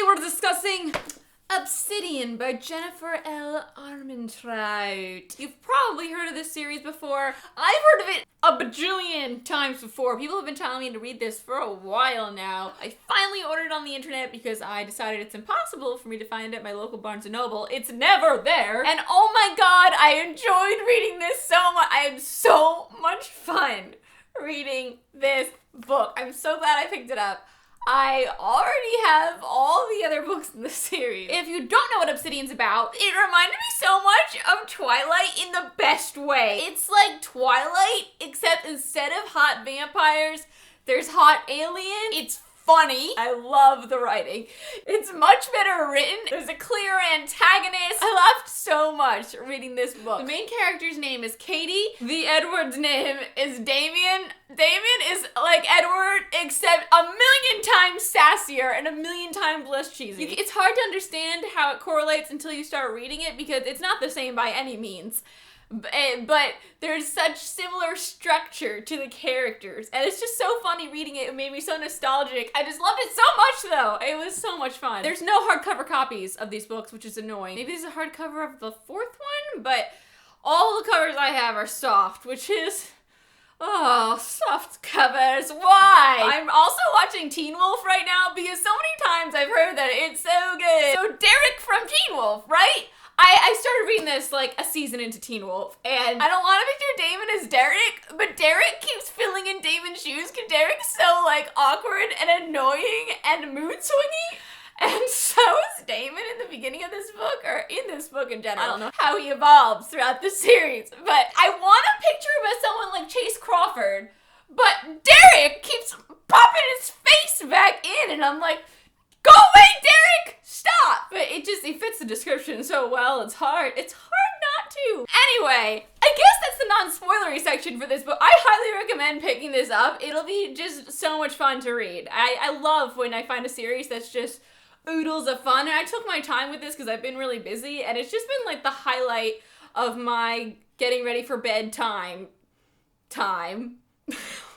Today we're discussing Obsidian by Jennifer L. Armentrouut. You've probably heard of this series before. I've heard of it a bajillion times before. People have been telling me to read this for a while now. I finally ordered it on the internet because I decided it's impossible for me to find it at my local Barnes & Noble. It's never there. And oh my god, I enjoyed reading this so much. I had so much fun reading this book. I'm so glad I picked it up. I already have all the other books in the series. If you don't know what Obsidian's about, it reminded me so much of Twilight in the best way. It's like Twilight, except instead of hot vampires, there's hot aliens. It's funny. I love the writing. It's much better written. There's a clear antagonist. I laughed so much reading this book. The main character's name is Katie. The Edward's name is Damien. Damien is like Edward, except a million times sassier and a million times less cheesy. It's hard to understand how it correlates until you start reading it because it's not the same by any means. But there's such similar structure to the characters, and it's just so funny reading it. It made me so nostalgic. I just loved it so much, though. It was so much fun. There's no hardcover copies of these books, which is annoying. Maybe there's a hardcover of the fourth one, but all the covers I have are soft, which is... oh, soft covers, why? I'm also watching Teen Wolf right now because so many times I've heard that it's so good. So Derek from Teen Wolf, right? I started reading this like a season into Teen Wolf, and I don't want to picture Damon as Derek, but Derek keeps filling in Damon's shoes because Derek's so like awkward and annoying and mood swingy. And so is Damon in the beginning of this book, or in this book in general. I don't know how he evolves throughout the series, but I want to picture him as someone like Chase Crawford, but Derek keeps popping his face back in, and I'm like, go away, Derek! Stop! But it fits the description so well, it's hard not to. Anyway, I guess that's the non-spoilery section for this book. I highly recommend picking this up. It'll be just so much fun to read. I love when I find a series that's just oodles of fun, and I took my time with this because I've been really busy, and it's just been like the highlight of my getting ready for bedtime time.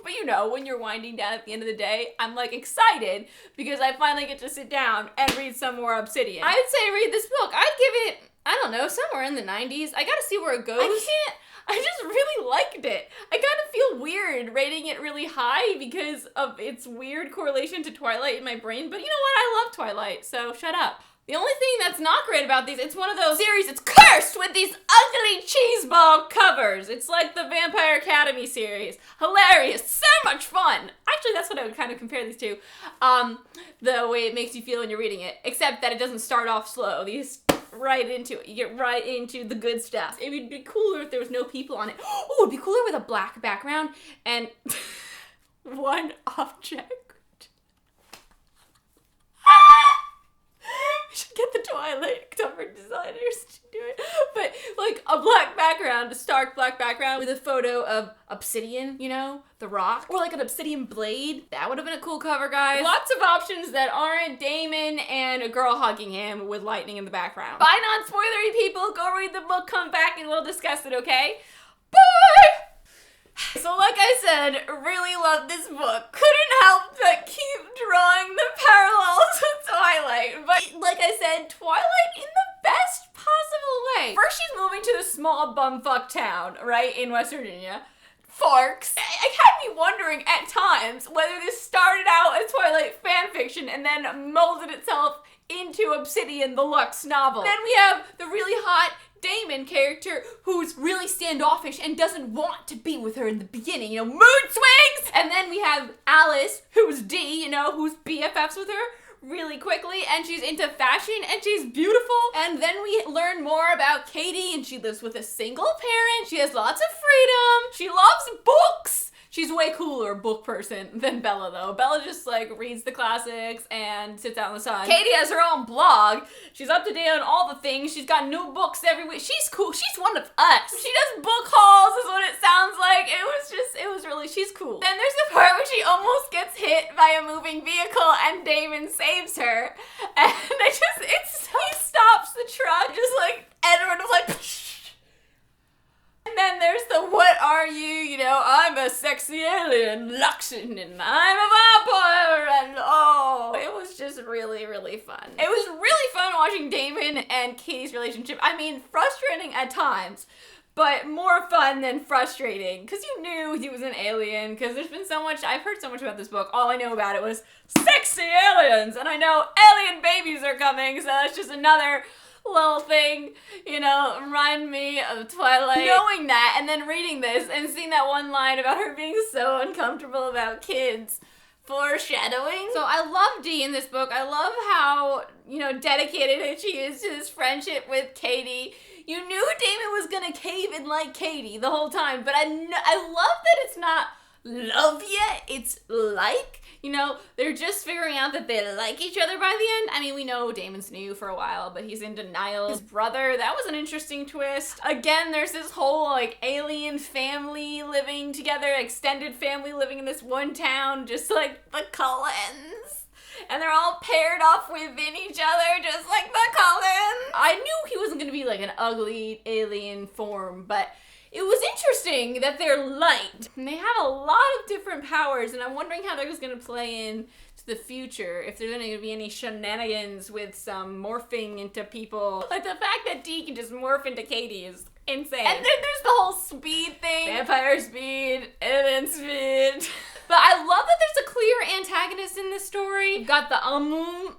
But you know, when you're winding down at the end of the day, I'm like excited because I finally get to sit down and read some more Obsidian. I would say read this book. I'd give it, I don't know, somewhere in the 90s. I gotta see where it goes. I just really liked it. I kind of feel weird rating it really high because of its weird correlation to Twilight in my brain, but you know what? I love Twilight, so shut up. The only thing that's not great about these, it's one of those series, it's cursed with these ugly cheeseball covers. It's like the Vampire Academy series. Hilarious, so much fun. Actually, that's what I would kind of compare these to. The way it makes you feel when you're reading it, except that it doesn't start off slow. These right into it. You get right into the good stuff. It would be cooler if there was no people on it. Oh, it would be cooler with a black background and one object. We should get the Twilight cover designers to do it. But like a black background, a stark black background with a photo of Obsidian, you know, the rock. Or like an obsidian blade. That would have been a cool cover, guys. Lots of options that aren't Damon and a girl hugging him with lightning in the background. Bye, non-spoilery people. Go read the book, come back, and we'll discuss it, okay? Bye! So like I said, really loved this book. Couldn't help but keep drawing the parallels with Twilight. But like I said, Twilight in the best possible way. First she's moving to the small bumfuck town, right, in West Virginia. Forks. It had me wondering at times whether this started out as Twilight fanfiction and then molded itself into Obsidian, the Lux novel. Then we have the really hot Damon character who's really standoffish and doesn't want to be with her in the beginning, you know, mood swings! And then we have Alice, who's D, you know, who's BFFs with her really quickly, and she's into fashion, and she's beautiful. And then we learn more about Katie, and she lives with a single parent. She has lots of freedom. She loves books. She's way cooler book person than Bella, though. Bella just, like, reads the classics and sits out in the sun. Katie has her own blog. She's up to date on all the things. She's got new books every week. She's cool. She's one of us. She does book hauls is what it sounds like. It was really, she's cool. Then there's the part where she almost gets hit by a moving vehicle and Damon saves her. And he stops the truck, just like, Edward was like, psh. And then there's the what are you know, I'm a sexy alien, Luxon, and I'm a vampire, and oh, it was just really, really fun. It was really fun watching Damon and Katie's relationship. I mean, frustrating at times, but more fun than frustrating, because you knew he was an alien, because there's been so much, I've heard so much about this book. All I know about it was sexy aliens, and I know alien babies are coming, so that's just another little thing, you know, remind me of Twilight. Knowing that, and then reading this, and seeing that one line about her being so uncomfortable about kids. Foreshadowing. So I love Dee in this book. I love how, you know, dedicated she is to this friendship with Katie. You knew Damon was gonna cave and like Katie the whole time, but I love that it's not love yet, it's like, you know, they're just figuring out that they like each other by the end. I mean, we know Damon's new for a while, but he's in denial. His brother, that was an interesting twist. Again, there's this whole, like, alien family living together, extended family living in this one town, just like the Cullens. And they're all paired off within each other, just like the Cullens. I knew he wasn't gonna be like an ugly alien form, but it was interesting that they're light. And they have a lot of different powers, and I'm wondering how they're just gonna play in to the future, if there's gonna be any shenanigans with some morphing into people. Like, the fact that Dee can just morph into Katie is insane. And then there's the whole speed thing. Vampire speed, alien speed. But I love that there's a clear antagonist in this story. You've got the Amun.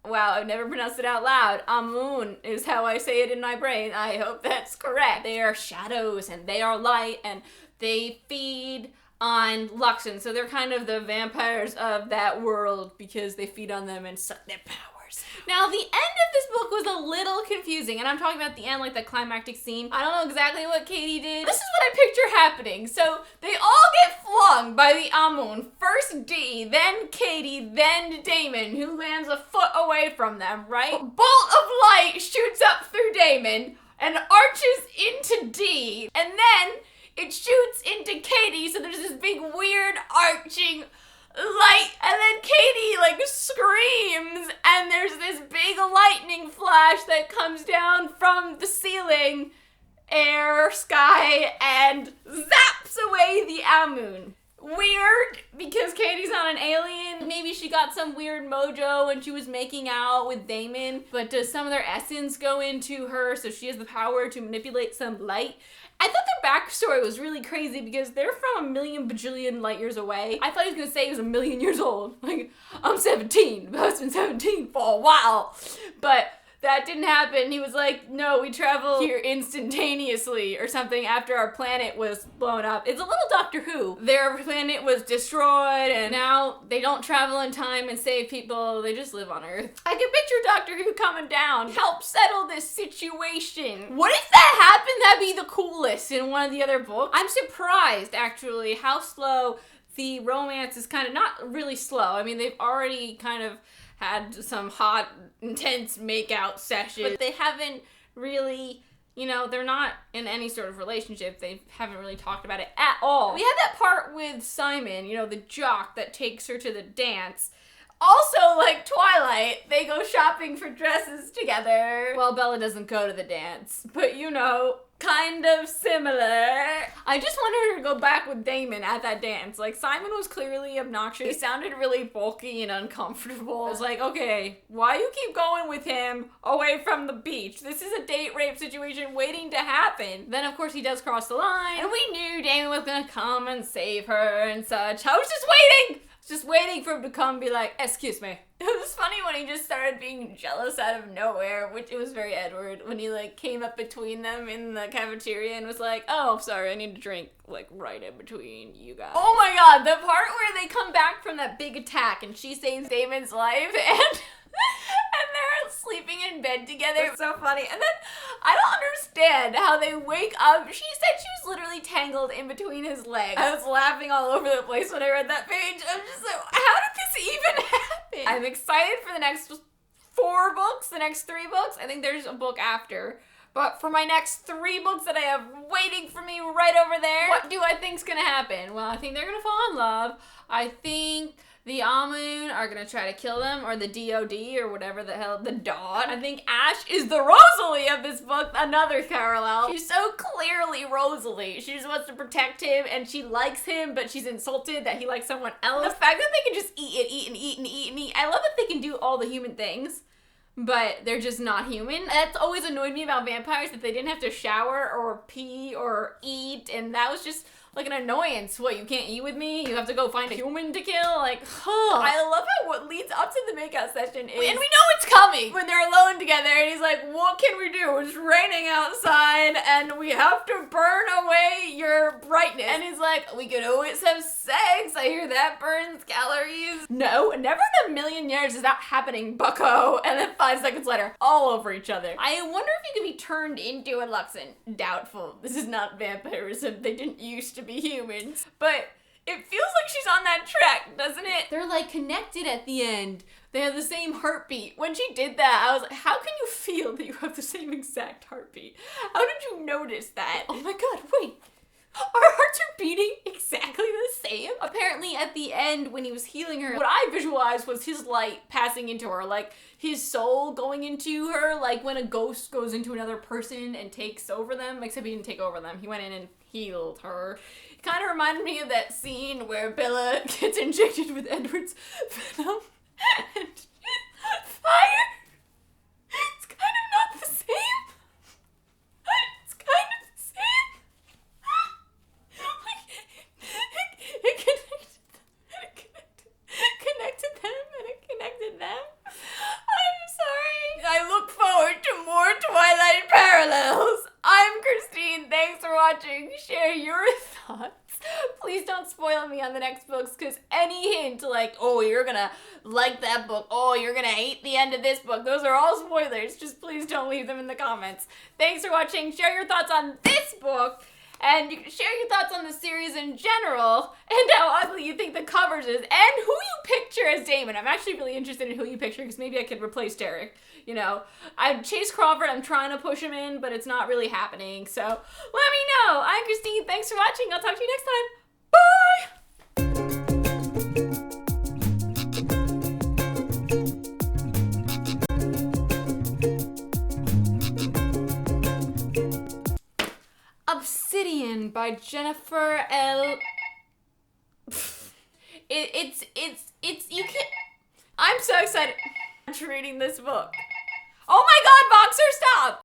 Wow, I've never pronounced it out loud. Amun is how I say it in my brain. I hope that's correct. They are shadows and they are light and they feed on Luxon. So they're kind of the vampires of that world because they feed on them and suck their powers. Now, the end of this book was a little confusing, and I'm talking about the end, like the climactic scene. I don't know exactly what Katie did. This is what I picture happening. So they all get flung by the Amun. First Dee, then Katie, then Damon, who lands a foot away from them, right? A bolt of light shoots up through Damon and arches into Dee, and then it shoots into Katie, so there's this big weird arching light, and then Katie like screams, and there's this big lightning flash that comes down from the ceiling, air, sky, and zaps away the Amun. Weird, because Katie's not an alien. Maybe she got some weird mojo when she was making out with Damon, but does some of their essence go into her so she has the power to manipulate some light? I thought their backstory was really crazy because they're from a million bajillion light years away. I thought he was gonna say he was a million years old. Like, I'm 17, but I've been 17 for a while. But that didn't happen. He was like, no, we travel here instantaneously or something after our planet was blown up. It's a little Doctor Who. Their planet was destroyed and now they don't travel in time and save people. They just live on Earth. I can picture Doctor Who coming down, help settle this situation. What if that happened? That'd be the coolest in one of the other books. I'm surprised, actually, how slow the romance is. Kind of not really slow. I mean, they've already kind of had some hot, intense make-out sessions, but they haven't really, you know, they're not in any sort of relationship. They haven't really talked about it at all. We had that part with Simon, you know, the jock that takes her to the dance. Also, like Twilight, they go shopping for dresses together. Well, Bella doesn't go to the dance, but you know, kind of similar. I just wanted her to go back with Damon at that dance. Like, Simon was clearly obnoxious. He sounded really bulky and uncomfortable. I was like, okay, why you keep going with him away from the beach? This is a date rape situation waiting to happen. Then, of course, he does cross the line, and we knew Damon was gonna come and save her and such. I was just waiting for him to come and be like, excuse me. It was funny when he just started being jealous out of nowhere, which it was very Edward, when he like came up between them in the cafeteria and was like, oh, sorry, I need a drink, like right in between you guys. Oh my god, the part where they come back from that big attack and she saves Damon's life and they're sleeping in bed together. It's so funny. And then I don't understand how they wake up. She said she was literally tangled in between his legs. I was laughing all over the place when I read that page. I'm just like, how did this even happen? I'm excited for the next 4 books, the next 3 books. I think there's a book after. But for my next 3 books that I have waiting for me right over there, what do I think's gonna happen? Well, I think they're gonna fall in love. I think The Amun are gonna try to kill them, or the DOD, or whatever the hell, the Dawn. I think Ash is the Rosalie of this book, another parallel. She's so clearly Rosalie. She just wants to protect him, and she likes him, but she's insulted that he likes someone else. The fact that they can just eat and eat and eat and eat and eat. I love that they can do all the human things, but they're just not human. That's always annoyed me about vampires, that they didn't have to shower or pee or eat, and that was just like an annoyance. What, you can't eat with me? You have to go find a human to kill? Like, huh. I love how what leads up to the makeout session is, and we know it's coming, when they're alone together, and he's like, what can we do? It's raining outside, and we have to burn away your brightness. And he's like, we could always have sex. I hear that burns calories. No, never in a million years is that happening, bucko. And then 5 seconds later, all over each other. I wonder if you could be turned into a Luxon. Doubtful. This is not vampirism. They didn't used to be humans. But it feels like she's on that track, doesn't it? They're like connected at the end. They have the same heartbeat. When she did that, I was like, how can you feel that you have the same exact heartbeat? How did you notice that? Oh my god, wait. Our hearts are beating exactly the same? Apparently at the end when he was healing her, what I visualized was his light passing into her, like his soul going into her, like when a ghost goes into another person and takes over them, except he didn't take over them. He went in and healed her. It kind of reminded me of that scene where Bella gets injected with Edward's venom and fire. It's kind of not the same. It's kind of the same. It connected them and it connected them. I'm sorry. I look forward to more Twilight parallels. I'm Christine. Thanks for watching. Share your thoughts. Please don't spoil me on the next books, because any hint like, oh, you're gonna like that book, oh, you're gonna hate the end of this book, those are all spoilers. Just please don't leave them in the comments. Thanks for watching. Share your thoughts on this book, and you can share your thoughts on the series in general, and how ugly you think the covers is, and who you picture as Damon. I'm actually really interested in who you picture, because maybe I could replace Derek. You know, I'm Chase Crawford, I'm trying to push him in, but it's not really happening, so let me know. I'm Christine, thanks for watching, I'll talk to you next time. Bye! Obsidian by Jennifer L. You can't. I'm so excited. I'm reading this book. Oh my god, Boxer, stop!